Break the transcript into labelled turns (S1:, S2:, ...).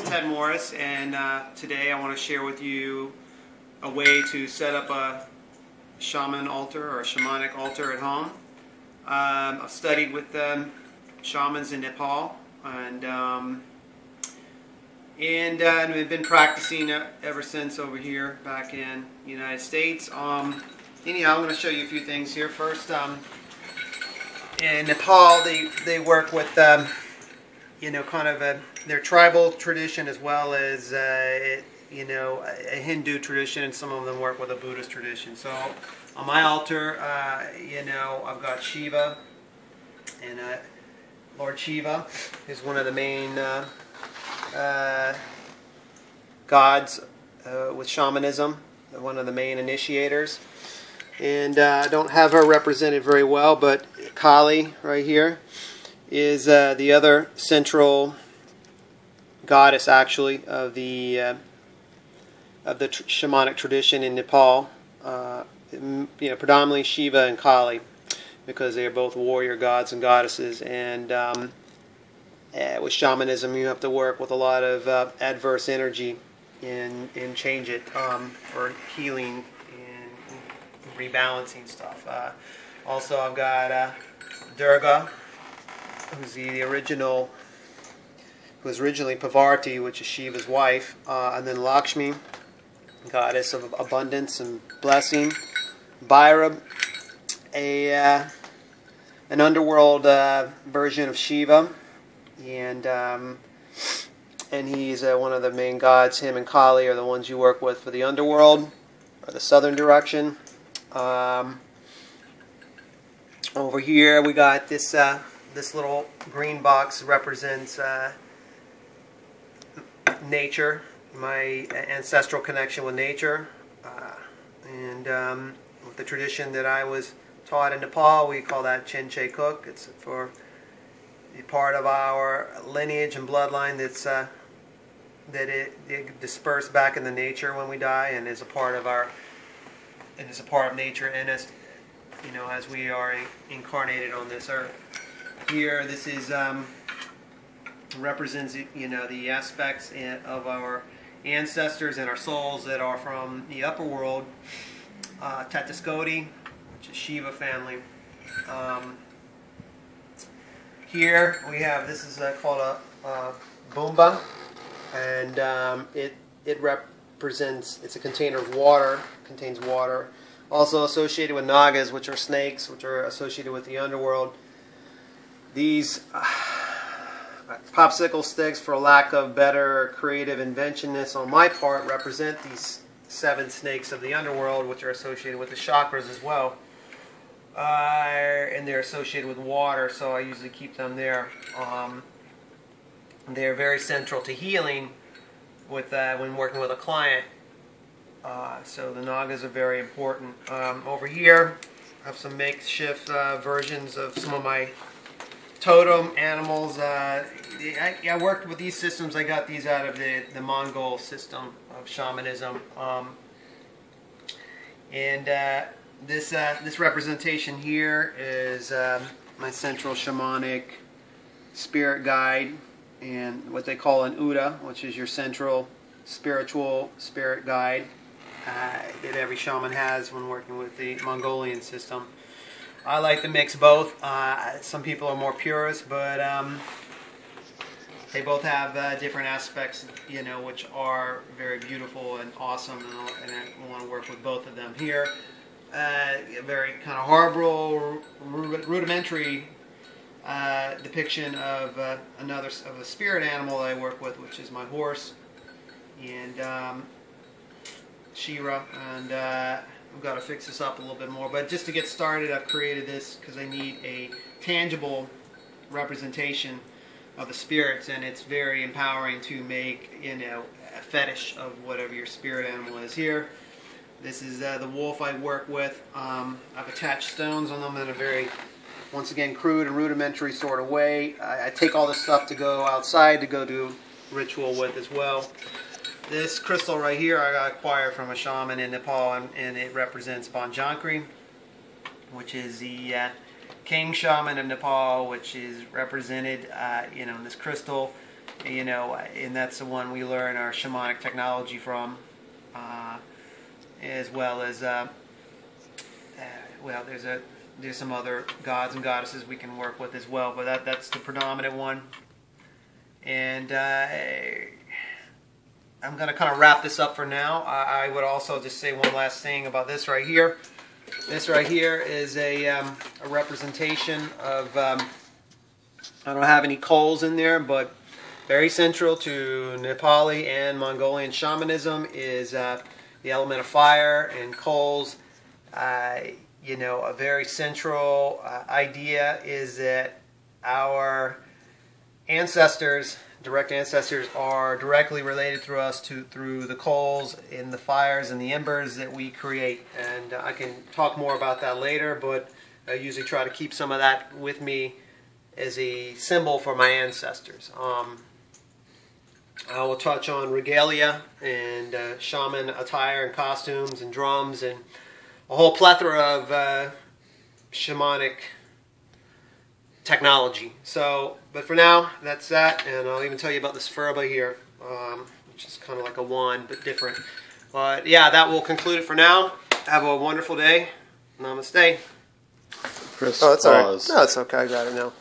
S1: Ted Morris, and today I want to share with you a way to set up a shaman altar or a shamanic altar at home. I've studied with shamans in Nepal, and I've been practicing ever since over here back in the United States. Anyhow, I'm going to show you a few things here. First, in Nepal, they work with kind of their tribal tradition as well as a Hindu tradition, and some of them work with a Buddhist tradition. So on my altar, I've got Shiva, and Lord Shiva is one of the main gods with shamanism, one of the main initiators. And I don't have her represented very well, but Kali right here is the other central goddess, actually, of the shamanic tradition in Nepal. Predominantly Shiva and Kali, because they are both warrior gods and goddesses. And with shamanism, you have to work with a lot of adverse energy and change it for healing and rebalancing stuff. Also, I've got Durga, who's who was originally Parvati, which is Shiva's wife, and then Lakshmi, goddess of abundance and blessing. Bhairab, an underworld version of Shiva, and he's one of the main gods. Him and Kali are the ones you work with for the underworld, or the southern direction. Over here we got this little green box represents nature, my ancestral connection with nature, and with the tradition that I was taught in Nepal, we call that Chenche Cook. It's for the part of our lineage and bloodline that it dispersed back in the nature when we die, and is a part of nature in us, as we are incarnated on this earth. Here, this is represents the aspects of our ancestors and our souls that are from the upper world. Tataskoti, which is Shiva family. Here we have, this is called a Bumba, and it represents, it's a container of water, contains water. Also associated with Nagas, which are snakes, which are associated with the underworld. These popsicle sticks, for lack of better creative inventionness on my part, represent these 7 snakes of the underworld, which are associated with the chakras as well. And they're associated with water, so I usually keep them there. They're very central to healing with when working with a client. So the Nagas are very important. Over here, I have some makeshift versions of some of my totem animals. I worked with these systems. I got these out of the Mongol system of shamanism. This representation here is my central shamanic spirit guide, and what they call an Uda, which is your central spiritual spirit guide that every shaman has when working with the Mongolian system. I like to mix both. Some people are more purists, but they both have different aspects, which are very beautiful and awesome, and I want to work with both of them here. A very kind of horrible, rudimentary depiction of a spirit animal I work with, which is my horse, and Shira, and I've got to fix this up a little bit more. But just to get started, I've created this because I need a tangible representation of the spirits, and it's very empowering to make a fetish of whatever your spirit animal is. Here, this is the wolf I work with. I've attached stones on them in a very, once again, crude and rudimentary sort of way. I take all this stuff to go outside to go do ritual with as well. This crystal right here I acquired from a shaman in Nepal, and it represents Banjankri, which is the king shaman of Nepal, which is represented in this crystal. you know, and that's the one we learn our shamanic technology from, as well as well, there's some other gods and goddesses we can work with as well, but that's the predominant one. And I'm going to kind of wrap this up for now. I would also just say one last thing about this right here. This right here is a representation of, I don't have any coals in there, but very central to Nepali and Mongolian shamanism is the element of fire and coals. You know, a very central idea is that our ancestors, direct ancestors, are directly related through us through the coals and the fires and the embers that we create. And I can talk more about that later, but I usually try to keep some of that with me as a symbol for my ancestors. I will touch on regalia and shaman attire and costumes and drums and a whole plethora of shamanic technology. So, but for now, that's that, and I'll even tell you about this furba here, which is kind of like a wand, but different. But yeah, that will conclude it for now. Have a wonderful day. Namaste.
S2: Chris,
S3: oh, that's all right. No, it's okay. I got it now.